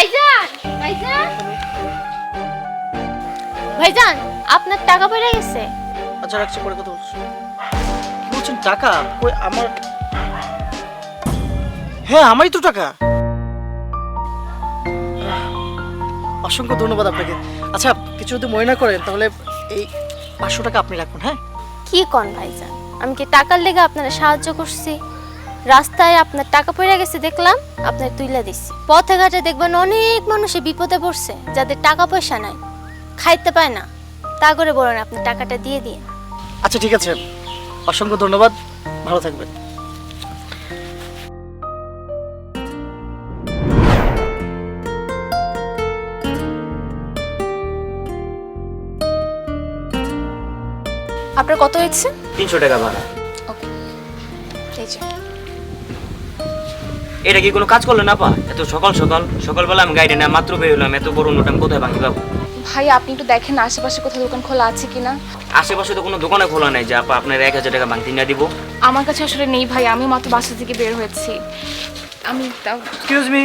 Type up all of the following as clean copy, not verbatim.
ভাইজান ভাইজান ভাইজান আপনার টাকা পড়ে গেছে। আচ্ছা রাখছি, পরে কথা বলছি। কি বলছেন টাকা? কই আমার? হ্যাঁ আমারই তো টাকা। অসংখ্য ধন্যবাদ আপনাকে। আচ্ছা কিছু যদি মনে না করেন তাহলে এই 500 টাকা আপনি রাখুন। হ্যাঁ কি কোন ভাইজান, আমি কি টাকার লেগে আপনারা সাহায্য করছি? রাস্তায় আপনার টাকা পড়ে গেছে দেখলাম, আপনার তুইলা দিছি। পথে ঘাটে দেখবেন অনেক মানুষে বিপদে পড়ছে, যাদের টাকা পয়সা নাই, খাইতে পায় না, তা করে বলেন আপনি টাকাটা দিয়ে দিয়ে। আচ্ছা ঠিক আছে, অসংখ্য ধন্যবাদ, ভালো থাকবেন। আপনার কত হয়েছে? 300 টাকা ভাড়া। ওকে, এই যে। এটা কি কোনো কাজ করলেন আপা? এত সকালবেলা আমি গাড়ি না মাত্র বের হলাম, এত বড় নোট আমি কোথায় ভাঙি পাবো? ভাই আপনি একটু দেখেন না আশেপাশে কোথাও দোকান খোলা আছে কিনা। আশেপাশে তো কোনো দোকানে খোলা নাই যে আপা আপনার 1000 টাকা ভাঙতি না দিব। আমার কাছে আসলে নেই ভাই, আমি মাত্র বাসা থেকে বের হয়েছি। আমি এক্সকিউজ মি,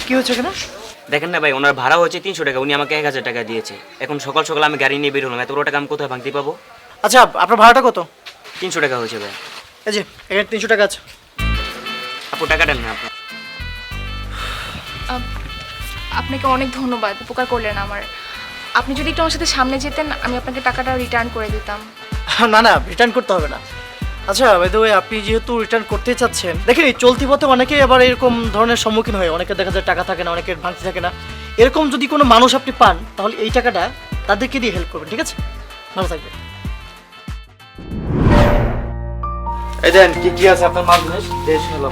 কি হচ্ছে এখানে? দেখেন না ভাই, ওনার ভাড়া হয়েছে 300 টাকা, উনি আমাকে 1000 টাকা দিয়েছে। এখন সকাল আমি গাড়ি নিয়ে বের হলাম, এত বড় টাকা আমি কোথায় ভাঙতি পাবো? আচ্ছা আপনার ভাড়াটা কত? 300 টাকা হয়েছে ভাই। এই যে এখানে 300 টাকা আছে। আপু টাকা দেন না আপনি। আপনাকে অনেক ধন্যবাদ, উপকার করলেন আমার। আপনি যদি একটু আমার সাথে সামনে যেতেন আমি আপনাকে টাকাটা রিটার্ন করে দিতাম। না না, রিটার্ন করতে হবে না। আচ্ছা বাই দ্য ওয়ে, আপনি যেহেতু রিটার্ন করতে চাচ্ছেন, দেখেন এই চলতি পথে অনেকেই আবার এরকম ধরনের সম্মুখীন হয়। অনেকের দেখা যায় টাকা থাকে না, অনেকের ভাঙতি থাকে না। এরকম যদি কোনো মানুষ আপনি পান তাহলে এই টাকাটা তাদেরকে দিয়ে হেল্প করবেন, ঠিক আছে? ভালো থাকবেন। এই দেন কি কি আছে আপনার মাল জিনিস দেশ হলো।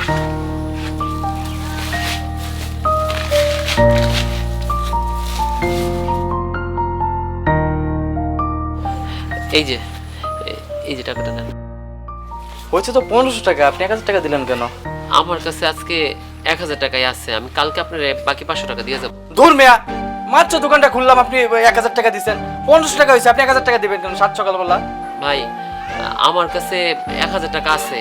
এই যে টাকাটা নেন। হয়েছে তো 1500 টাকা, আপনি 1000 টাকা দিলেন কেন? আমার কাছে আজকে 1000 টাকাই আছে, আমি কালকে আপনার বাকি 500 টাকা দিয়ে যাব। দূর মেয়া, মাত্র দোকানটা খুললাম আপনি 1000 টাকা দিচ্ছেন। 1500 টাকা হয়েছে, আপনি 1000 টাকা দিবেন কেন সাত সকালবেলা? ভাই আমার কাছে 1000 টাকা আছে,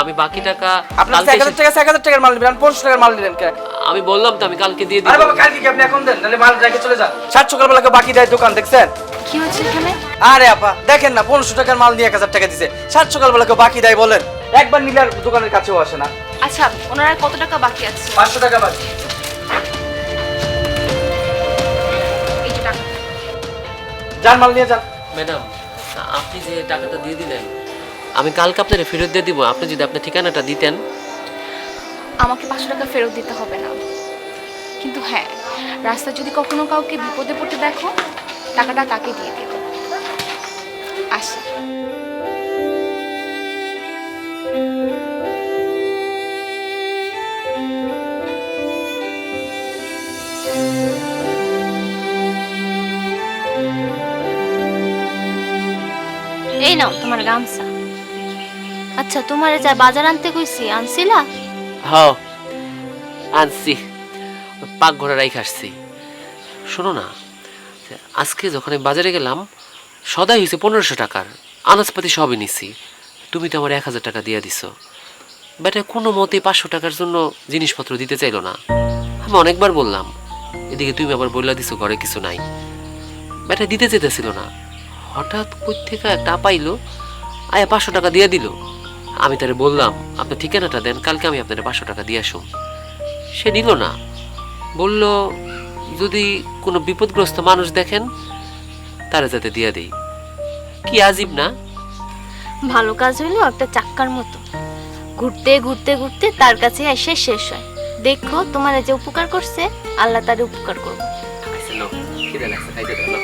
আমি বাকি টাকা আপনার 1000 টাকা 1000 টাকার মাল নেবেন, 1500 টাকার মাল নিলেন কেন? আমি বললাম তো আমি কালকে দিয়ে দিব। আরে বাবা কালকে কি আপনি এখন দেন, নালে মাল রেখে চলে যান। সাত সকালবেলা কেউ বাকি দেয় দোকান দেখছেন? কি হচ্ছে এখানে? আরে আপা দেখেন না, 1500 টাকার মাল নিয়ে 1000 টাকা দিছে। সাত সকালবেলা কেউ বাকি দেয় বলেন? একবার নিলে আর দোকানের কাছেও আসে না। আচ্ছা ওনার আর কত টাকা বাকি আছে? 500 টাকা বাকি। এই যে টাকা। যান মাল নিয়ে যান। ম্যাডাম আপনি যে টাকাটা দিয়ে দিলেন, আমি কালকে আপনার ফেরত দিয়ে দিব। আপনি যদি আপনার ঠিকানাটা দিতেন। আমাকে 500 টাকা ফেরত দিতে হবে না, কিন্তু হ্যাঁ রাস্তায় যদি কখনো কাউকে বিপদে পড়তে দেখো টাকাটা তাকে দিয়ে দিও। আসি। এই নাও তোমার গামছা। আচ্ছা তোমারে যা বাজার আনতে কইছি আনছিলা? হ্যাঁ আনছি, পাক ঘোড়া রাইখ আসছি। শোনো না, আজকে যখন আমি বাজারে গেলাম সদাই হয়েছে 1500 টাকার, আনাজপাতি সবই নিছি। তুমি তো আমার 1000 টাকা দিয়ে দিছো। বেটা কোনো মতে 500 টাকার জন্য জিনিসপত্র দিতে চাইলো না। আমি অনেকবার বললাম, এদিকে তুমি আবার বললা দিছো ঘরে কিছু নাই। বেটা দিতে যেতেছিল না, হঠাৎ কই থেকে একটা পাইলো, আয়া 500 টাকা দিয়ে দিল। আমি তারে বললাম আপনার ঠিকানাটা দেন, কালকে আমি আপনার 500 টাকা দিয়ে আসুন। সে নিল না, বলল যদি কোনো বিপদগ্রস্ত মানুষ দেখেন তারা যাতে দিয়ে দেই। কি আজীব না? ভালো কাজ হইলো একটা চাক্কার মতো, ঘুরতে ঘুরতে ঘুরতে তার কাছে এসে শেষ হয়। দেখো তোমার যে উপকার করছে আল্লাহ তার উপকার করবে। খিদে লাগছে, খাইতে দাও।